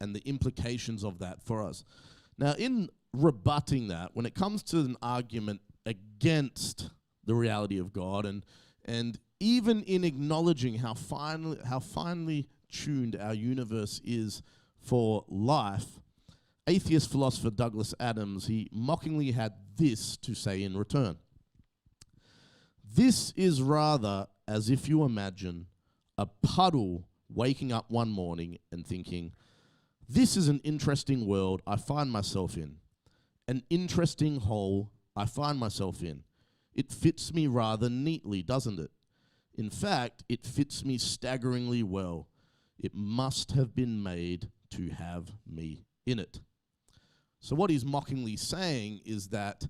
and the implications of that for us. Now, in rebutting that, when it comes to an argument against the reality of God, and even in acknowledging how finely tuned our universe is for life, atheist philosopher Douglas Adams, he mockingly had this to say in return. This is rather as if you imagine a puddle waking up one morning and thinking, this is an interesting world I find myself in, an interesting hole I find myself in. It fits me rather neatly, doesn't it? In fact, it fits me staggeringly well. It must have been made to have me in it. So what he's mockingly saying is that,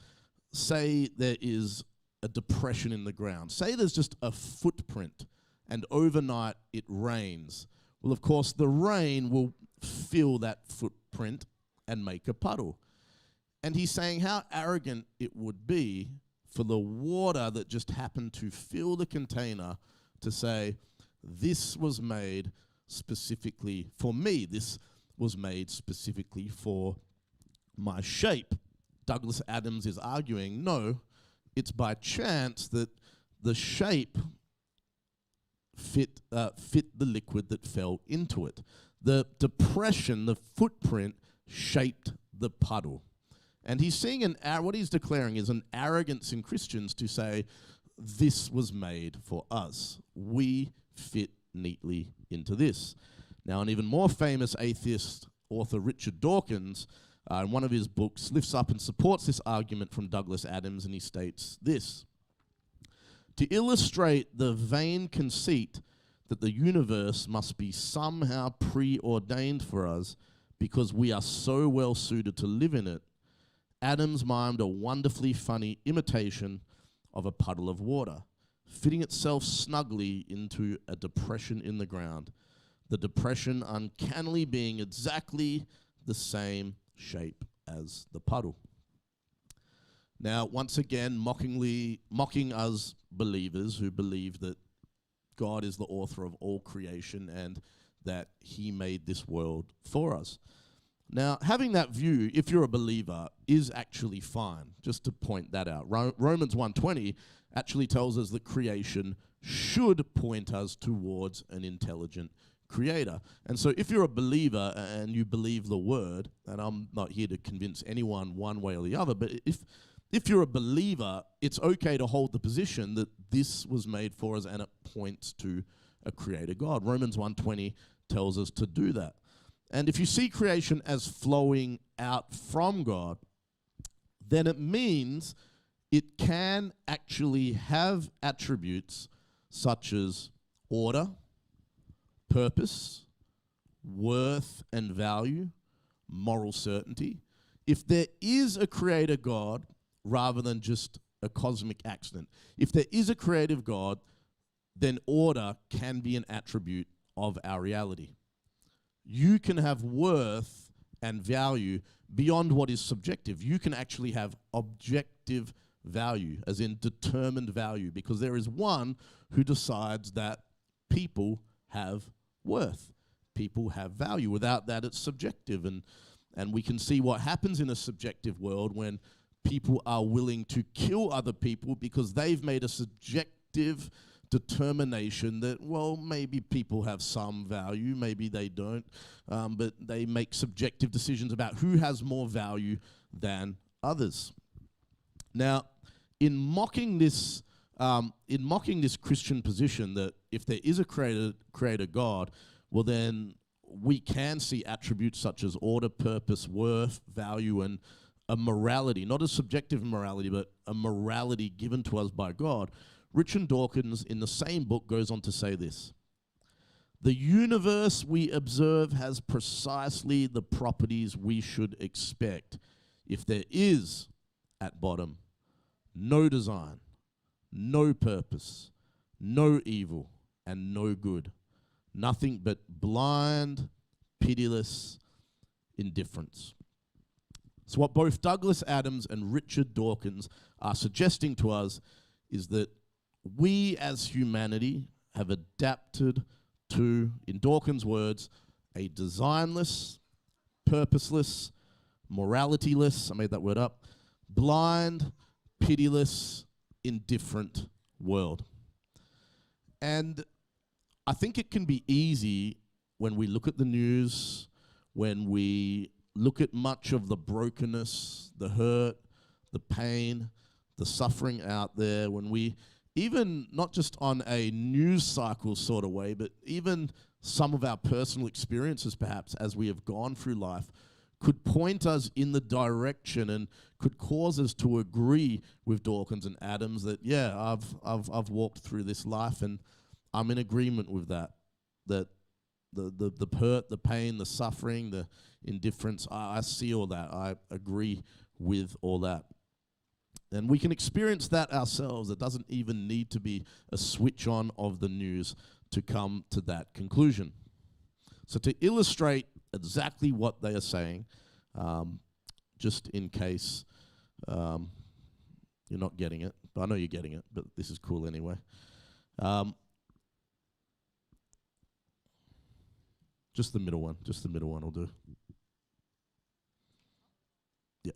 say there is a depression in the ground. Say there's just a footprint and overnight it rains. Well, of course, the rain will fill that footprint and make a puddle. And he's saying how arrogant it would be for the water that just happened to fill the container to say, this was made specifically for me. This was made specifically for my shape. Douglas Adams is arguing, no, it's by chance that the shape fit the liquid that fell into it. The depression, the footprint, shaped the puddle. And he's seeing what he's declaring is an arrogance in Christians to say, this was made for us. We fit neatly into this. Now, an even more famous atheist author, Richard Dawkins, in one of his books, lifts up and supports this argument from Douglas Adams, and he states this: to illustrate the vain conceit that the universe must be somehow preordained for us because we are so well suited to live in it, Adams mimed a wonderfully funny imitation of a puddle of water, fitting itself snugly into a depression in the ground, the depression uncannily being exactly the same shape as the puddle. Now, once again, mocking us believers who believe that God is the author of all creation and that he made this world for us. Now, having that view, if you're a believer, is actually fine, just to point that out. Romans 1:20 actually tells us that creation should point us towards an intelligent creator. And so if you're a believer and you believe the word, and I'm not here to convince anyone one way or the other, but if you're a believer, it's okay to hold the position that this was made for us and it points to a creator God. Romans 1:20 tells us to do that. And if you see creation as flowing out from God, then it means it can actually have attributes such as order, purpose, worth and value, moral certainty. If there is a creator God rather than just a cosmic accident, if there is a creative God, then order can be an attribute of our reality. You can have worth and value beyond what is subjective. You can actually have objective value, as in determined value, because there is one who decides that people have worth. People have value. Without that, it's subjective. And we can see what happens in a subjective world when people are willing to kill other people because they've made a subjective determination that, well, maybe people have some value, maybe they don't, but they make subjective decisions about who has more value than others. Now, in mocking this Christian position that if there is a creator God, well then we can see attributes such as order, purpose, worth, value, and a morality, not a subjective morality, but a morality given to us by God. Richard Dawkins, in the same book, goes on to say this: the universe we observe has precisely the properties we should expect if there is, at bottom, no design, no purpose, no evil, and no good. Nothing but blind, pitiless indifference. So what both Douglas Adams and Richard Dawkins are suggesting to us is that we as humanity have adapted to, in Dawkins' words, a designless, purposeless, moralityless, I made that word up, blind, pitiless, indifferent world. And I think it can be easy when we look at the news, when we look at much of the brokenness, the hurt, the pain, the suffering out there, when we, even not just on a news cycle sort of way, but even some of our personal experiences perhaps as we have gone through life could point us in the direction and could cause us to agree with Dawkins and Adams that, yeah, I've walked through this life and I'm in agreement with that the hurt, the pain, the suffering, the indifference, I see all that. I agree with all that. And we can experience that ourselves. It doesn't even need to be a switch on of the news to come to that conclusion. So to illustrate exactly what they are saying, just in case you're not getting it, but I know you're getting it, but this is cool anyway. Just the middle one will do. Yeah.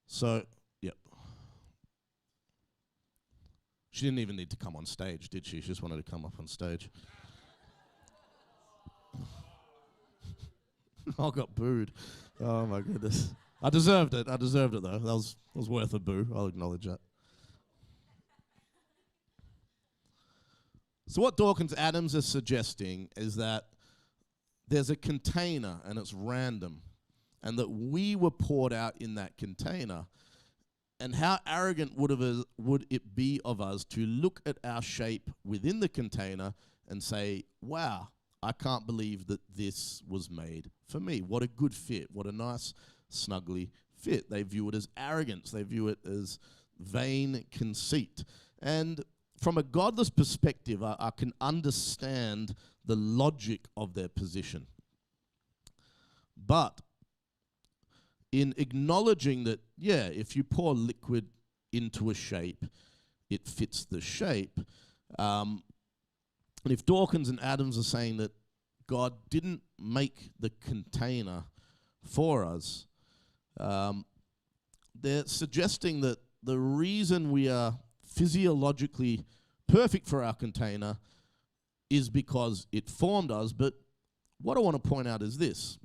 So, yep. She didn't even need to come on stage, did she? She just wanted to come up on stage. I got booed. Oh my goodness. I deserved it though. That was worth a boo. I'll acknowledge that. So what Dawkins Adams is suggesting is that there's a container and it's random, and that we were poured out in that container. And how arrogant would it be of us to look at our shape within the container and say, wow, I can't believe that this was made for me. What a good fit. What a nice, snuggly fit. They view it as arrogance. They view it as vain conceit. And from a godless perspective, I can understand the logic of their position. But in acknowledging that, yeah, if you pour liquid into a shape, it fits the shape. And if Dawkins and Adams are saying that God didn't make the container for us, they're suggesting that the reason we are physiologically perfect for our container is because it formed us. But what I want to point out is this.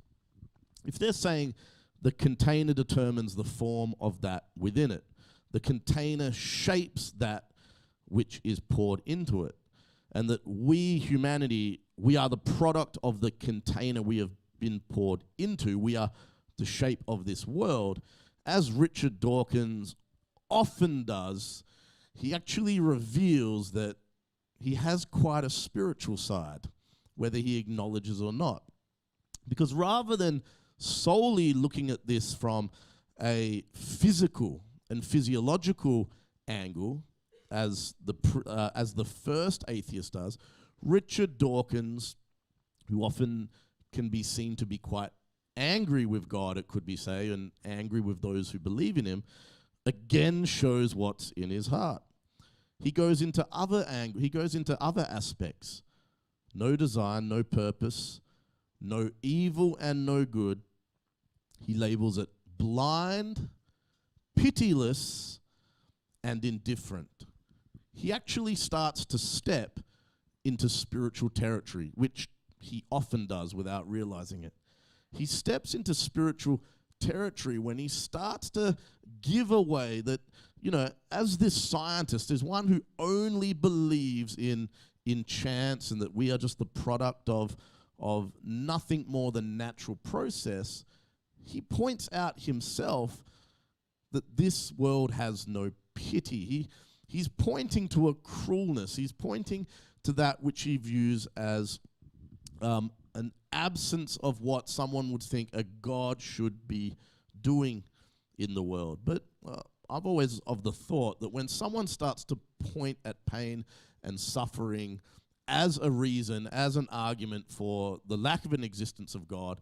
If they're saying the container determines the form of that within it, the container shapes that which is poured into it, and that we, humanity, we are the product of the container we have been poured into. We are the shape of this world. As Richard Dawkins often does, he actually reveals that he has quite a spiritual side, whether he acknowledges or not. Because rather than solely looking at this from a physical and physiological angle, as the first atheist does, Richard Dawkins, who often can be seen to be quite angry with God, it could be say, and angry with those who believe in him, again shows what's in his heart. He goes into other aspects. No design, no purpose, no evil and no good. He labels it blind, pitiless, and indifferent. He actually starts to step into spiritual territory, which he often does without realizing it. He steps into spiritual territory when he starts to give away that, as this scientist, is one who only believes in chance and that we are just the product of nothing more than natural process. He points out himself that this world has no pity. He's pointing to a cruelness. He's pointing to that which he views as an absence of what someone would think a God should be doing in the world. But I've always of the thought that when someone starts to point at pain and suffering as a reason, as an argument for the lack of an existence of God,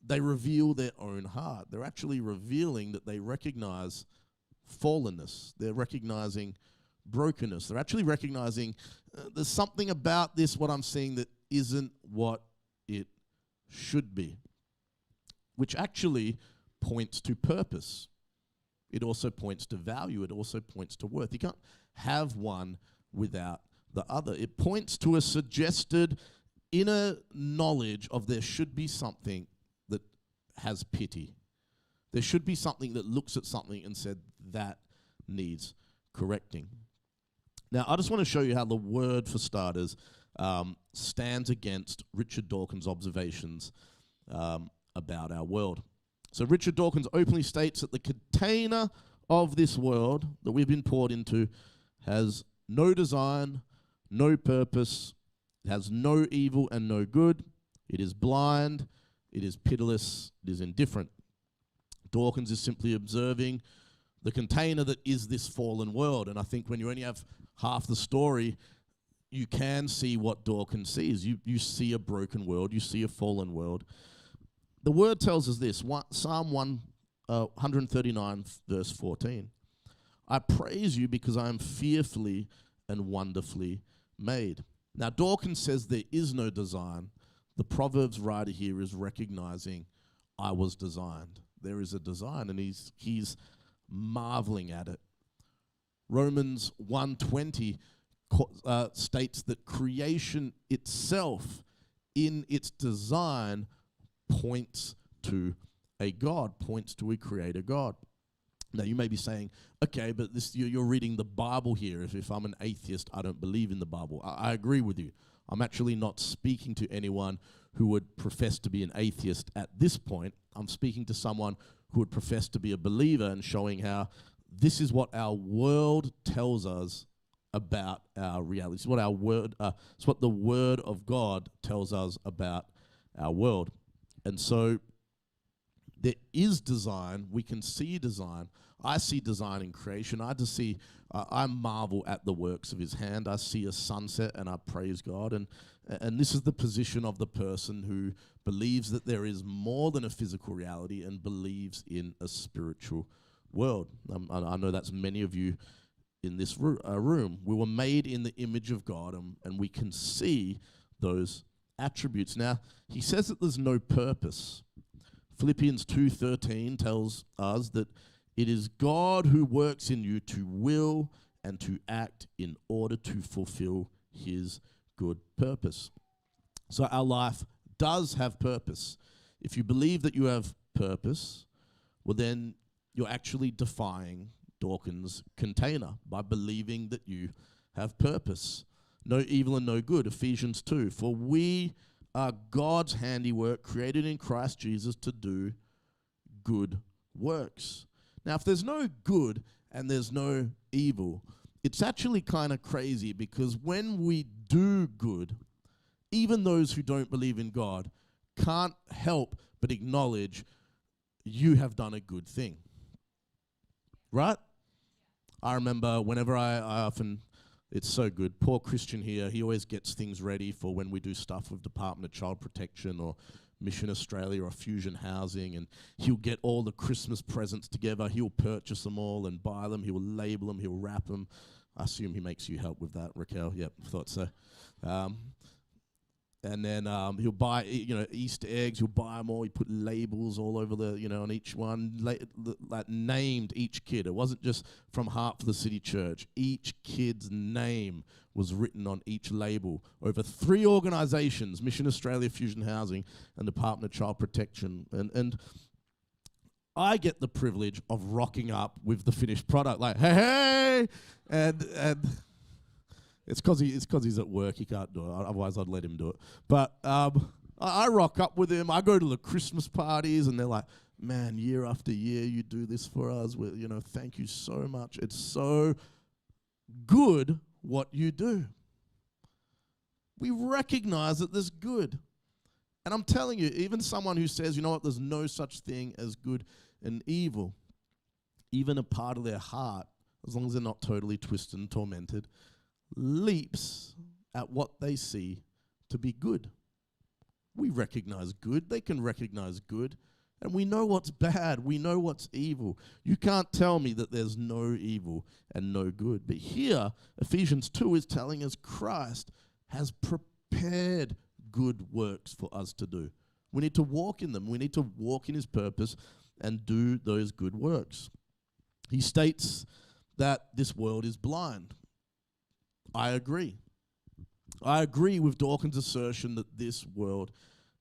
they reveal their own heart. They're actually revealing that they recognize fallenness. They're recognizing brokenness. They're actually recognizing there's something about this, what I'm seeing, that isn't what it should be, which actually points to purpose. It also points to value. It also points to worth. You can't have one without the other. It points to a suggested inner knowledge of there should be something that has pity. There should be something that looks at something and said, that needs correcting. Now, I just want to show you how the word, for starters, stands against Richard Dawkins' observations about our world. So Richard Dawkins openly states that the container of this world that we've been poured into has no design, no purpose, it has no evil and no good. It is blind, it is pitiless, it is indifferent. Dawkins is simply observing the container that is this fallen world. And I think when you only have half the story, you can see what Dawkins sees. You see a broken world, you see a fallen world. The word tells us this, Psalm 139, verse 14. I praise you because I am fearfully and wonderfully made. Now, Dawkins says there is no design. The Proverbs writer here is recognizing I was designed. There is a design, and he's marveling at it. Romans 1:20 states that creation itself, in its design, points to a God, points to a creator God. Now, you may be saying, okay, but you're reading the Bible here. If I'm an atheist, I don't believe in the Bible. I agree with you. I'm actually not speaking to anyone who would profess to be an atheist at this point. I'm speaking to someone who would profess to be a believer and showing how this is what our world tells us about our reality. It's what it's what the Word of God tells us about our world. And so there is design. We can see design. I see design in creation. I marvel at the works of his hand. I see a sunset and I praise God. And this is the position of the person who believes that there is more than a physical reality and believes in a spiritual world. I know that's many of you in this room. We were made in the image of God, and we can see those attributes. Now, he says that there's no purpose. Philippians 2:13 tells us that it is God who works in you to will and to act in order to fulfill his good purpose. So our life does have purpose. If you believe that you have purpose, well, then you're actually defying Dawkins' container by believing that you have purpose. No evil and no good, Ephesians 2. For we are God's handiwork, created in Christ Jesus to do good works. Now, if there's no good and there's no evil, it's actually kind of crazy, because when we do good, even those who don't believe in God can't help but acknowledge you have done a good thing. Right? I remember whenever I often, it's so good, poor Christian here, he always gets things ready for when we do stuff with Department of Child Protection or Mission Australia or Fusion Housing, and he'll get all the Christmas presents together, he'll purchase them all and buy them, he'll label them, he'll wrap them. I assume he makes you help with that, Raquel. Yep, thought so. And then he'll buy, Easter eggs. He'll buy them all. He put labels all over on each one, like named each kid. It wasn't just from Heart for the City Church. Each kid's name was written on each label. Over 3 organizations: Mission Australia, Fusion Housing, and Department of Child Protection. And I get the privilege of rocking up with the finished product, like hey, and. It's because he's at work. He can't do it. Otherwise, I'd let him do it. But I rock up with him. I go to the Christmas parties, and they're like, "Man, year after year, you do this for us. Thank you so much. It's so good what you do." We recognize that there's good, and I'm telling you, even someone who says, "You know what? There's no such thing as good and evil," even a part of their heart, as long as they're not totally twisted and tormented, leaps at what they see to be good. We recognize good. They can recognize good. And we know what's bad. We know what's evil. You can't tell me that there's no evil and no good. But here, Ephesians 2 is telling us Christ has prepared good works for us to do. We need to walk in them. We need to walk in his purpose and do those good works. He states that this world is blind. I agree. I agree with Dawkins' assertion that this world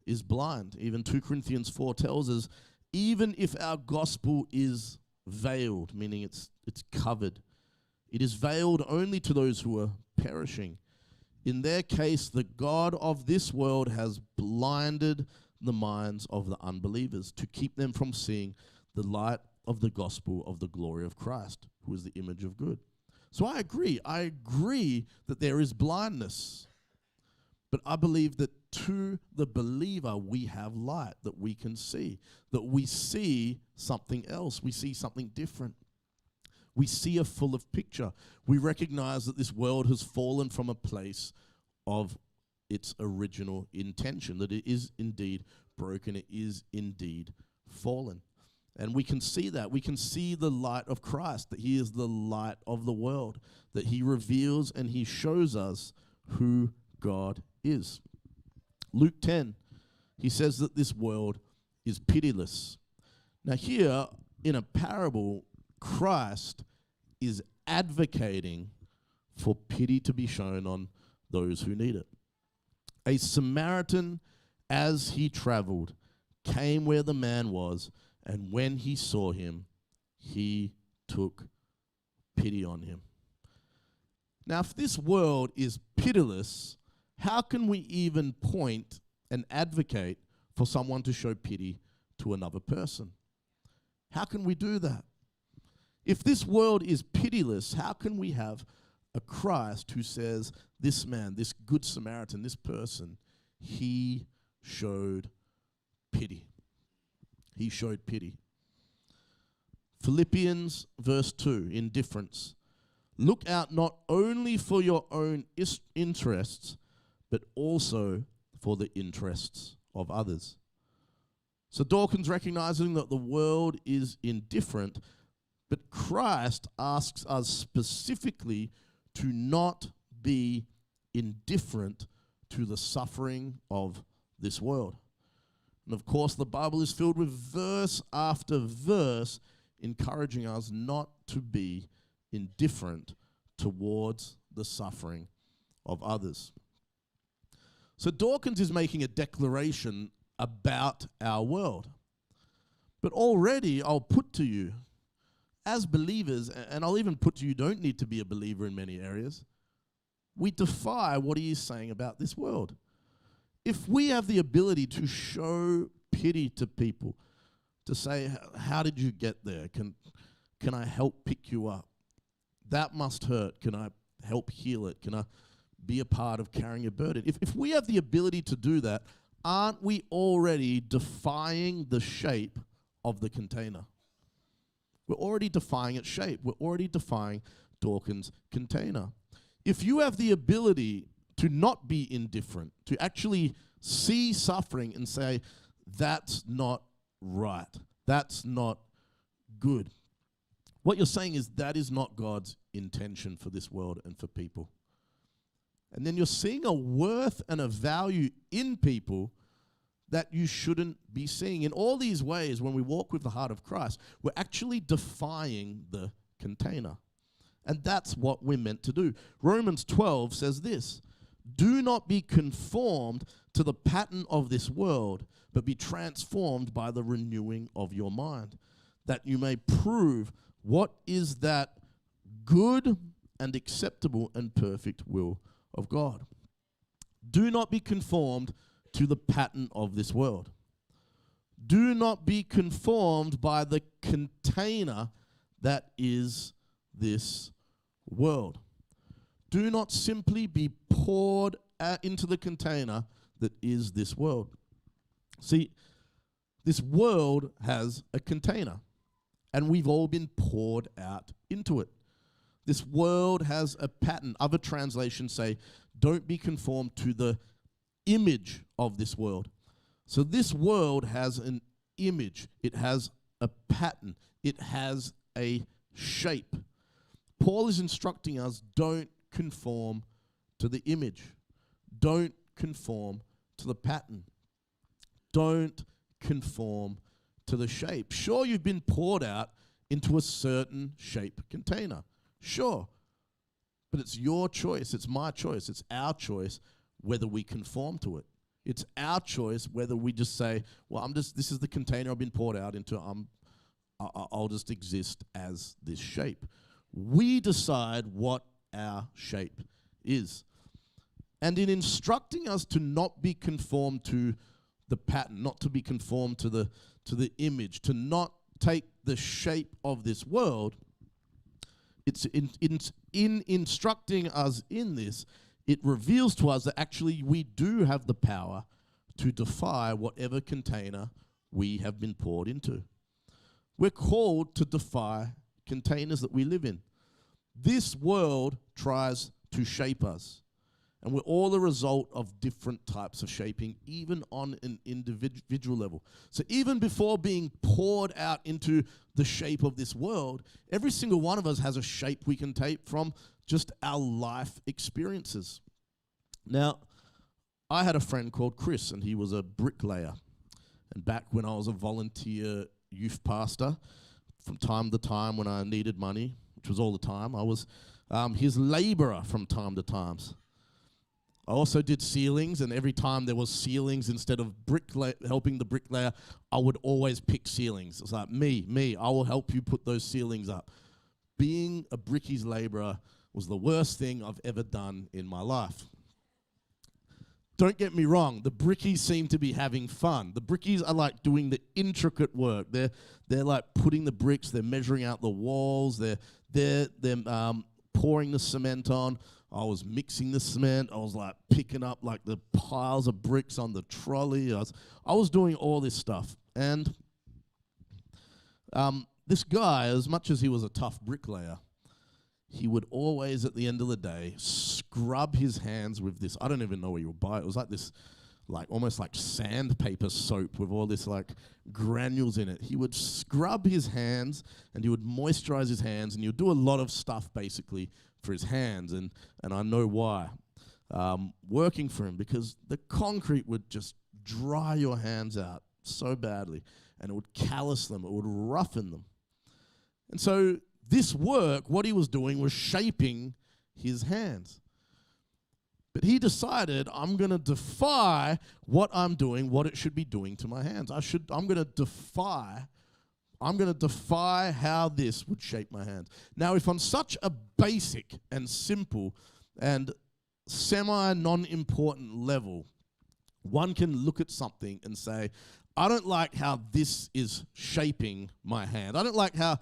is blind. Even 2 Corinthians 4 tells us, even if our gospel is veiled, meaning it's covered, it is veiled only to those who are perishing. In their case, the God of this world has blinded the minds of the unbelievers to keep them from seeing the light of the gospel of the glory of Christ, who is the image of good. So I agree. I agree that there is blindness. But I believe that to the believer, we have light that we can see, that we see something else. We see something different. We see a fuller picture. We recognize that this world has fallen from a place of its original intention, that it is indeed broken, it is indeed fallen. And we can see that. We can see the light of Christ, that he is the light of the world, that he reveals and he shows us who God is. Luke 10, he says that this world is pitiless. Now here, in a parable, Christ is advocating for pity to be shown on those who need it. A Samaritan, as he traveled, came where the man was, and when he saw him, he took pity on him. Now, if this world is pitiless, how can we even point and advocate for someone to show pity to another person? How can we do that? If this world is pitiless, how can we have a Christ who says, this man, this good Samaritan, this person, he showed pity. He showed pity. Philippians verse 2, indifference. Look out not only for your own interests, but also for the interests of others. So Dawkins, recognizing that the world is indifferent, but Christ asks us specifically to not be indifferent to the suffering of this world. And of course, the Bible is filled with verse after verse encouraging us not to be indifferent towards the suffering of others. So Dawkins is making a declaration about our world. But already I'll put to you, as believers, and I'll even put to you, don't need to be a believer in many areas, we defy what he is saying about this world. If we have the ability to show pity to people, to say, how did you get there? Can I help pick you up? That must hurt. Can I help heal it? Can I be a part of carrying a burden? If we have the ability to do that, aren't we already defying the shape of the container? We're already defying its shape. We're already defying Dawkins' container. If you have the ability to not be indifferent, to actually see suffering and say, that's not right, that's not good, what you're saying is that is not God's intention for this world and for people. And then you're seeing a worth and a value in people that you shouldn't be seeing. In all these ways, when we walk with the heart of Christ, we're actually defying the container. And that's what we're meant to do. Romans 12 says this, do not be conformed to the pattern of this world, but be transformed by the renewing of your mind, that you may prove what is that good and acceptable and perfect will of God. Do not be conformed to the pattern of this world. Do not be conformed by the container that is this world. Do not simply be poured into the container that is this world. See, this world has a container, and we've all been poured out into it. This world has a pattern. Other translations say, don't be conformed to the image of this world. So this world has an image. It has a pattern. It has a shape. Paul is instructing us, don't conform to the image. Don't conform to the pattern. Don't conform to the shape. Sure, you've been poured out into a certain shape container. Sure. But it's your choice. It's my choice. It's our choice whether we conform to it. It's our choice whether we just say, well, this is the container I've been poured out into. I'll just exist as this shape. We decide what our shape is. And in instructing us to not be conformed to the pattern, not to be conformed to the image, to not take the shape of this world, it's in instructing us in this, it reveals to us that actually we do have the power to defy whatever container we have been poured into. We're called to defy containers that we live in. This world tries to shape us. And we're all the result of different types of shaping, even on an individual level. So even before being poured out into the shape of this world, every single one of us has a shape we can take from just our life experiences. Now, I had a friend called Chris, and he was a bricklayer. And back when I was a volunteer youth pastor, from time to time when I needed money, which was all the time, I was his laborer from time to time. I also did ceilings, and every time there was ceilings, instead of helping the bricklayer, I would always pick ceilings. It's like, me, I will help you put those ceilings up. Being a brickies laborer was the worst thing I've ever done in my life. Don't get me wrong, the brickies seem to be having fun. The brickies are like doing the intricate work. They're like putting the bricks, they're measuring out the walls, they're pouring the cement on. I was mixing the cement. I was like picking up like the piles of bricks on the trolley. I was doing all this stuff. And this guy, as much as he was a tough bricklayer, he would always, at the end of the day, scrub his hands with this. I don't even know where you would buy it. It was like this, like almost like sandpaper soap with all this like granules in it. He would scrub his hands and he would moisturize his hands, and he would do a lot of stuff basically for his hands, and I know why. Working for him, because the concrete would just dry your hands out so badly, and it would callous them, it would roughen them. And so this work, what he was doing was shaping his hands. But he decided, I'm going to defy what I'm doing, what it should be doing to my hands. I'm going to defy how this would shape my hands. Now, if on such a basic and simple and semi-non-important level, one can look at something and say, I don't like how this is shaping my hand. I don't like the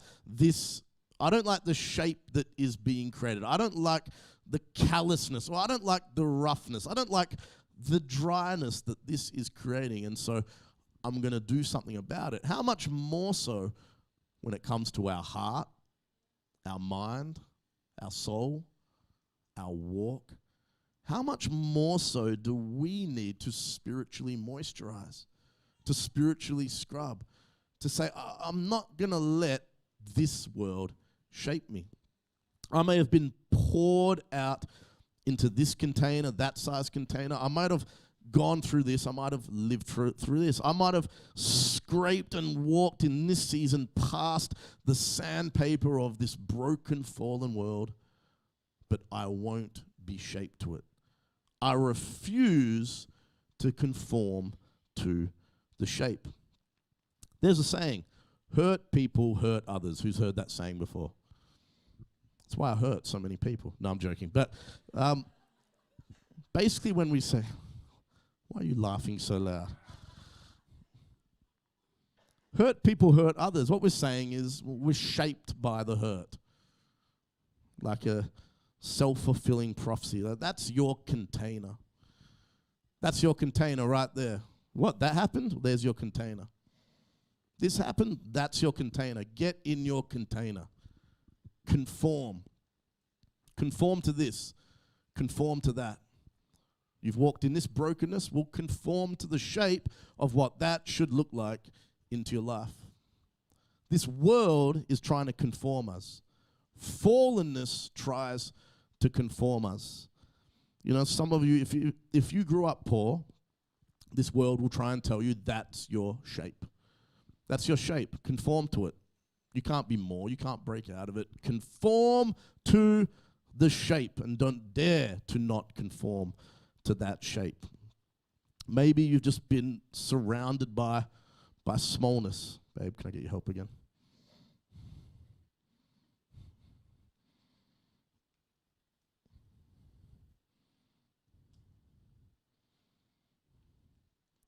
shape that is being created. I don't like the callousness, or I don't like the roughness. I don't like the dryness that this is creating. And so I'm going to do something about it. How much more so when it comes to our heart, our mind, our soul, our walk? How much more so do we need to spiritually moisturize, to spiritually scrub, to say, I'm not going to let this world shape me. I may have been poured out into this container, that size container. I might have gone through this. I might have lived through this. I might have scraped and walked in this season past the sandpaper of this broken, fallen world, but I won't be shaped to it. I refuse to conform to the shape. There's a saying, hurt people hurt others. Who's heard that saying before? That's why I hurt so many people. No, I'm joking. But basically when we say, why are you laughing so loud? Hurt people hurt others. What we're saying is we're shaped by the hurt. Like a self-fulfilling prophecy. That's your container. That's your container right there. What, that happened? There's your container. This happened? That's your container. Get in your container. Conform. Conform to this. Conform to that. You've walked in this brokenness. Well, conform to the shape of what that should look like into your life. This world is trying to conform us. Fallenness tries to conform us. You know, some of you, if you grew up poor, this world will try and tell you that's your shape. That's your shape. Conform to it. You can't be more. You can't break out of it. Conform to the shape, and don't dare to not conform to that shape. Maybe you've just been surrounded by smallness. Babe, can I get your help again?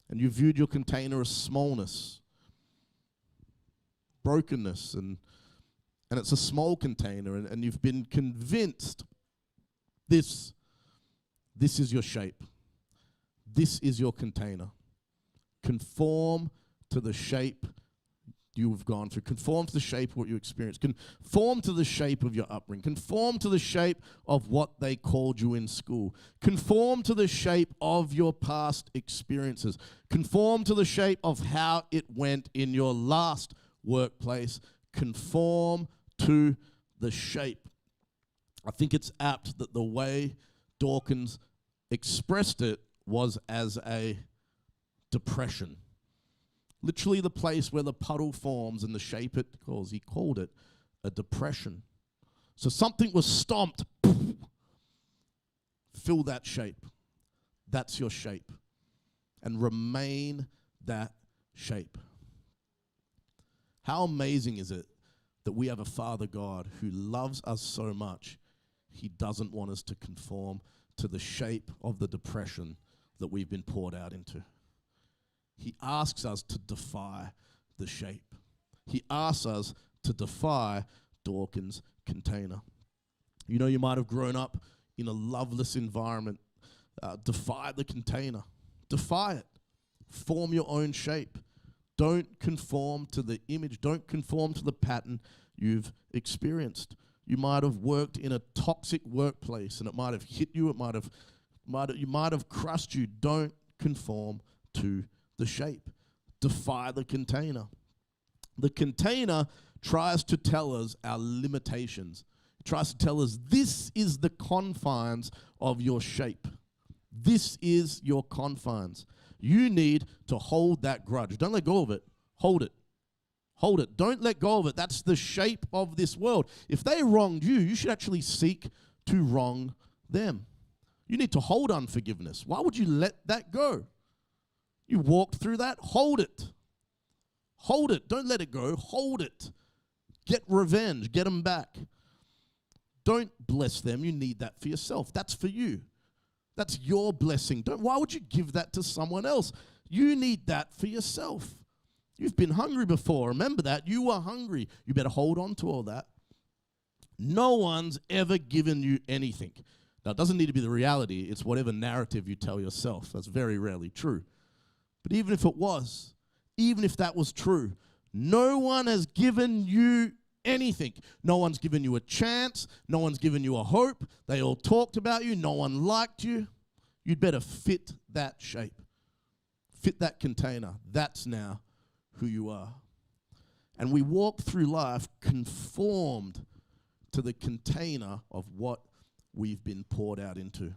And you viewed your container as smallness, brokenness, and it's a small container, and you've been convinced this is your shape. This is your container. Conform to the shape you've gone through. Conform to the shape of what you experienced. Conform to the shape of your upbringing. Conform to the shape of what they called you in school. Conform to the shape of your past experiences. Conform to the shape of how it went in your last workplace. Conform to the shape. I think it's apt that the way Dawkins expressed it was as a depression. Literally the place where the puddle forms and the shape it calls. He called it a depression. So something was stomped. Fill that shape. That's your shape. And remain that shape. How amazing is it that we have a Father God who loves us so much, He doesn't want us to conform to the shape of the depression that we've been poured out into. He asks us to defy the shape. He asks us to defy Dawkins' container. You know, you might have grown up in a loveless environment. Defy the container. Defy it. Form your own shape. Don't conform to the image. Don't conform to the pattern you've experienced. You might have worked in a toxic workplace and it might have hit you. You might have crushed you. Don't conform to the shape. Defy the container. The container tries to tell us our limitations. It tries to tell us this is the confines of your shape. This is your confines. You need to hold that grudge. Don't let go of it. Hold it. Hold it. Don't let go of it. That's the shape of this world. If they wronged you, you should actually seek to wrong them. You need to hold unforgiveness. Why would you let that go? You walked through that. Hold it. Hold it. Don't let it go. Hold it. Get revenge. Get them back. Don't bless them. You need that for yourself. That's for you. That's your blessing. Why would you give that to someone else? You need that for yourself. You've been hungry before. Remember that. You were hungry. You better hold on to all that. No one's ever given you anything. Now, it doesn't need to be the reality. It's whatever narrative you tell yourself. That's very rarely true. But even if it was, even if that was true, no one has given you anything. No one's given you a chance. No one's given you a hope. They all talked about you. No one liked you. You'd better fit that shape. Fit that container. That's now who you are. And we walk through life conformed to the container of what we've been poured out into,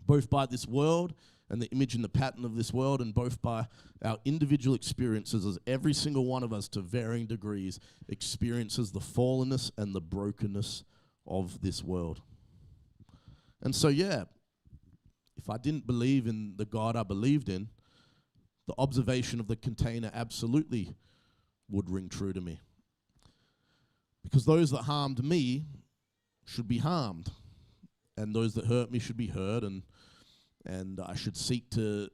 both by this world and the image and the pattern of this world, and both by our individual experiences, as every single one of us to varying degrees experiences the fallenness and the brokenness of this world. And so, yeah, if I didn't believe in the God I believed in, the observation of the container absolutely would ring true to me. Because those that harmed me should be harmed, and those that hurt me should be hurt, and I should seek to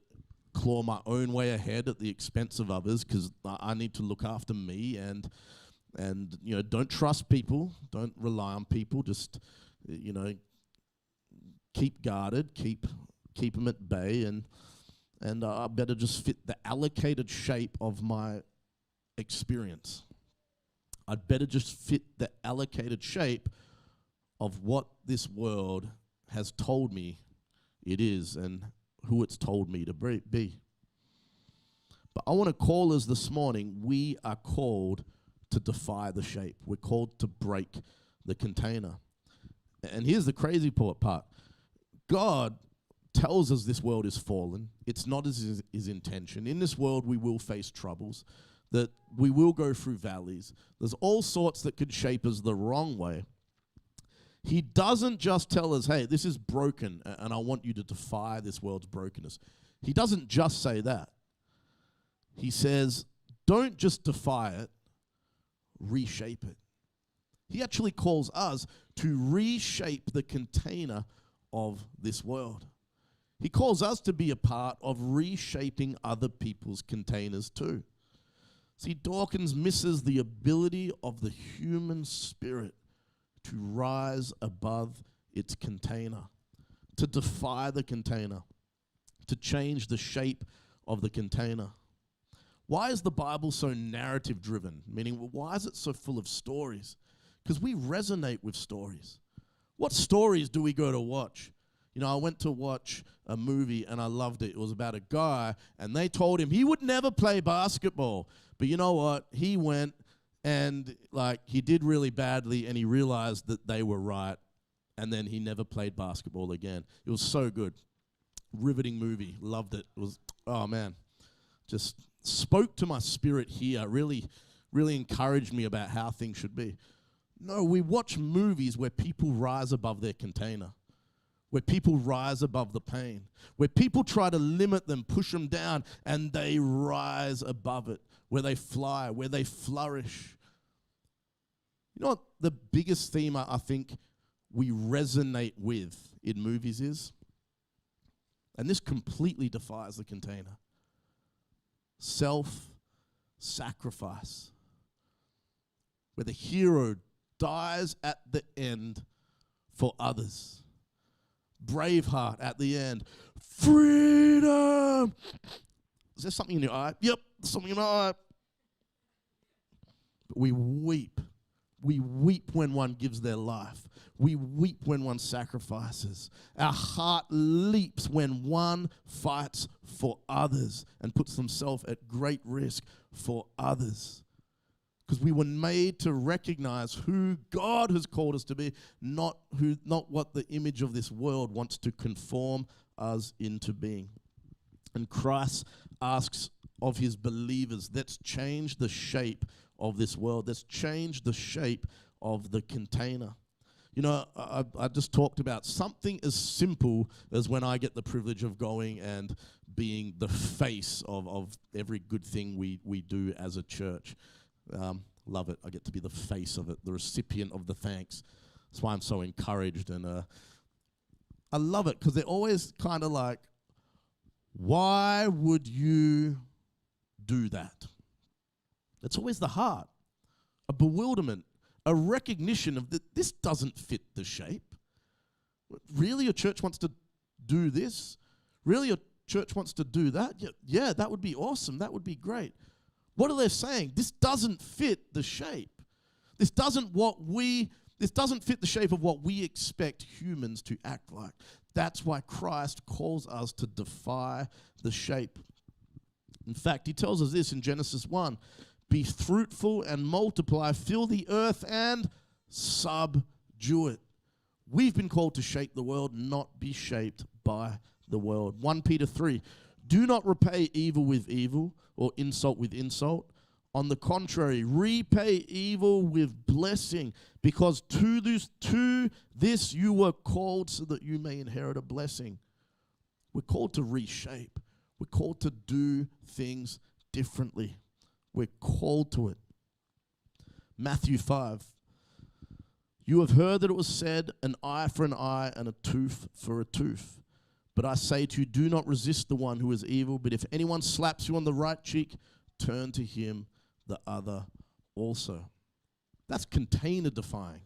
claw my own way ahead at the expense of others, because I need to look after me, and you know, don't trust people, don't rely on people, just, you know, keep guarded, keep them at bay, and I better just fit the allocated shape of my experience. I'd better just fit the allocated shape of what this world has told me it is and who it's told me to be. But I want to call us this morning, we are called to defy the shape. We're called to break the container. And here's the crazy part. God tells us this world is fallen. It's not his intention. In this world, we will face troubles, that we will go through valleys. There's all sorts that could shape us the wrong way. He doesn't just tell us, hey, this is broken, and I want you to defy this world's brokenness. He doesn't just say that. He says, don't just defy it, reshape it. He actually calls us to reshape the container of this world. He calls us to be a part of reshaping other people's containers too. See, Dawkins misses the ability of the human spirit to rise above its container, to defy the container, to change the shape of the container. Why is the Bible so narrative driven? Meaning, why is it so full of stories? Because we resonate with stories. What stories do we go to watch? You know, I went to watch a movie and I loved it. It was about a guy and they told him he would never play basketball. But you know what? He went and he did really badly and he realized that they were right. And then he never played basketball again. It was so good. Riveting movie. Loved it. It was, oh man, just spoke to my spirit here. Really, really encouraged me about how things should be. No, we watch movies where people rise above their container, where people rise above the pain, where people try to limit them, push them down, and they rise above it, where they fly, where they flourish. You know what the biggest theme I think we resonate with in movies is? And this completely defies the container. Self-sacrifice. Where the hero dies at the end for others. Braveheart at the end. Freedom! Is there something in your eye? Yep, something in my eye. But we weep. We weep when one gives their life. We weep when one sacrifices. Our heart leaps when one fights for others and puts themselves at great risk for others. Because we were made to recognize who God has called us to be, not what the image of this world wants to conform us into being. And Christ asks of his believers, let's change the shape of this world. Let's change the shape of the container. You know, I just talked about something as simple as when I get the privilege of going and being the face of every good thing we do as a church. Love it. I get to be the face of it, the recipient of the thanks. That's why I'm so encouraged. And I love it because they're always kind of like, why would you do that? It's always the heart, a bewilderment, a recognition of that this doesn't fit the shape. Really, a church wants to do this? Really, a church wants to do that? Yeah, that would be awesome. That would be great. What are they saying? This doesn't fit the shape. This doesn't fit the shape of what we expect humans to act like. That's why Christ calls us to defy the shape. In fact, he tells us this in Genesis 1. Be fruitful and multiply, fill the earth and subdue it. We've been called to shape the world, not be shaped by the world. 1 Peter 3, do not repay evil with evil or insult with insult. On the contrary, repay evil with blessing, because to this you were called so that you may inherit a blessing. We're called to reshape. We're called to do things differently. We're called to it. Matthew 5. You have heard that it was said, an eye for an eye and a tooth for a tooth. But I say to you, do not resist the one who is evil, but if anyone slaps you on the right cheek, turn to him the other also. That's container defying.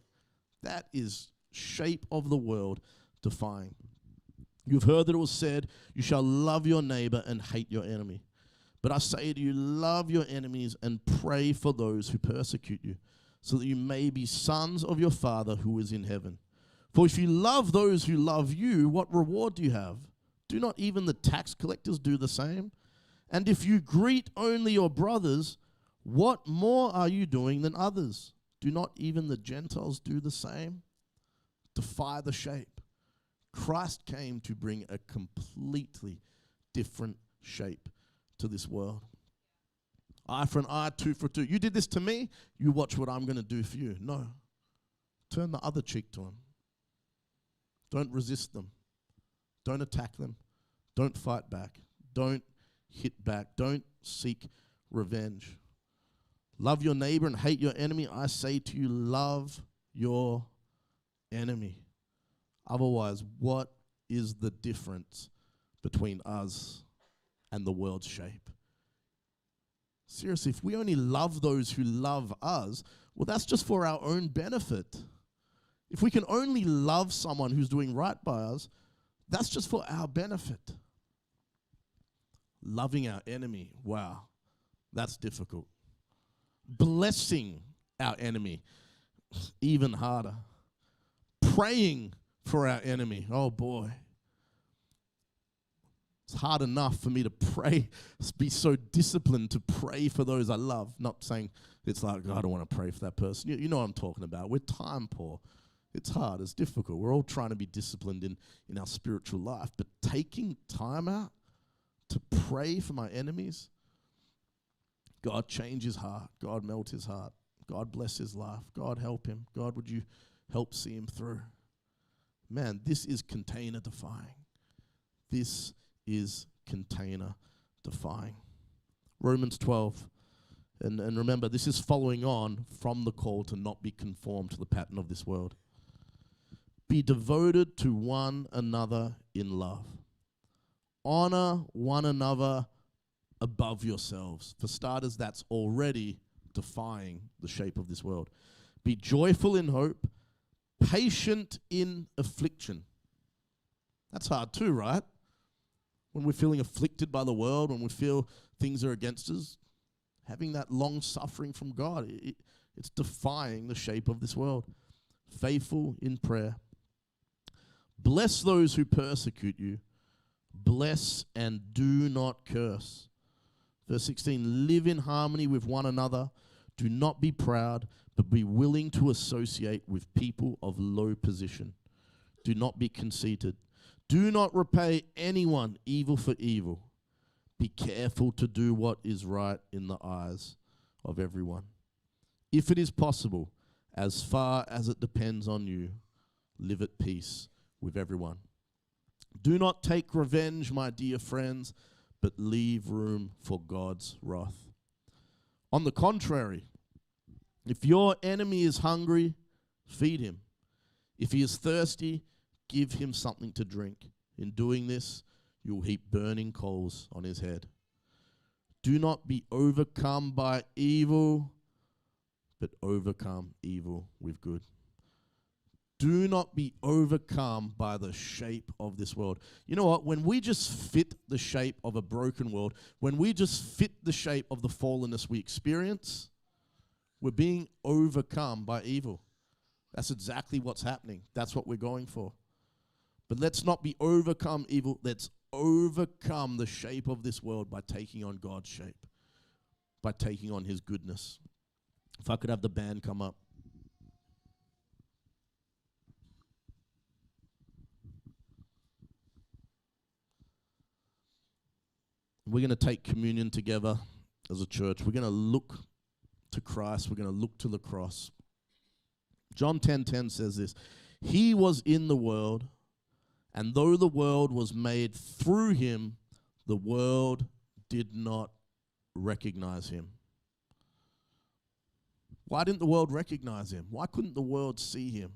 That is shape of the world defying. You've heard that it was said, you shall love your neighbor and hate your enemy. But I say to you, love your enemies and pray for those who persecute you, so that you may be sons of your Father who is in heaven. For if you love those who love you, what reward do you have? Do not even the tax collectors do the same? And if you greet only your brothers, what more are you doing than others? Do not even the Gentiles do the same? Defy the shape. Christ came to bring a completely different shape to this world. Eye for an eye, tooth for a tooth. You did this to me, you watch what I'm going to do for you. No. Turn the other cheek to them. Don't resist them. Don't attack them. Don't fight back. Don't hit back. Don't seek revenge. Love your neighbor and hate your enemy. I say to you, love your enemy. Otherwise, what is the difference between us and the world's shape? Seriously, if we only love those who love us, well, that's just for our own benefit. If we can only love someone who's doing right by us, that's just for our benefit. Loving our enemy, wow, that's difficult. Blessing our enemy, even harder. Praying for our enemy, oh boy. It's hard enough for me to pray, be so disciplined to pray for those I love. Not saying it's like, I don't want to pray for that person. You know what I'm talking about. We're time poor. It's hard. It's difficult. We're all trying to be disciplined in our spiritual life. But taking time out to pray for my enemies, God change his heart. God melt his heart. God bless his life. God help him. God, would you help see him through? Man, this is container defying. This is container defying. Romans 12. And remember, this is following on from the call to not be conformed to the pattern of this world. Be devoted to one another in love. Honor one another above yourselves. For starters, that's already defying the shape of this world. Be joyful in hope, patient in affliction. That's hard too, right? When we're feeling afflicted by the world, when we feel things are against us, having that long suffering from God, it's defying the shape of this world. Faithful in prayer. Bless those who persecute you. Bless and do not curse. Verse 16, live in harmony with one another. Do not be proud, but be willing to associate with people of low position. Do not be conceited. Do not repay anyone evil for evil. Be careful to do what is right in the eyes of everyone. If it is possible, as far as it depends on you, live at peace with everyone. Do not take revenge, my dear friends, but leave room for God's wrath. On the contrary, if your enemy is hungry, feed him. If he is thirsty, give him something to drink. In doing this, you will heap burning coals on his head. Do not be overcome by evil, but overcome evil with good. Do not be overcome by the shape of this world. You know what? When we just fit the shape of a broken world, when we just fit the shape of the fallenness we experience, we're being overcome by evil. That's exactly what's happening. That's what we're going for. But let's not be overcome evil. Let's overcome the shape of this world by taking on God's shape, by taking on his goodness. If I could have the band come up. We're going to take communion together as a church. We're going to look to Christ. We're going to look to the cross. John 10:10 says this, he was in the world, and though the world was made through him, the world did not recognize him. Why didn't the world recognize him? Why couldn't the world see him?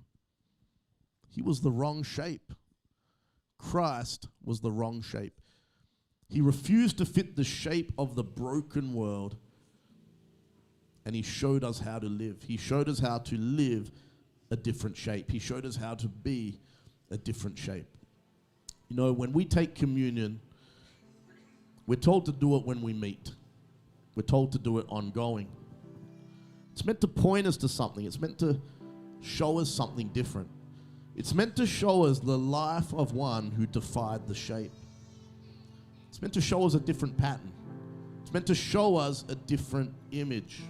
He was the wrong shape. Christ was the wrong shape. He refused to fit the shape of the broken world, and he showed us how to live. He showed us how to live a different shape. He showed us how to be a different shape. You know, when we take communion, we're told to do it when we meet. We're told to do it ongoing. It's meant to point us to something. It's meant to show us something different. It's meant to show us the life of one who defied the shape. It's meant to show us a different pattern. meant to show us a different image.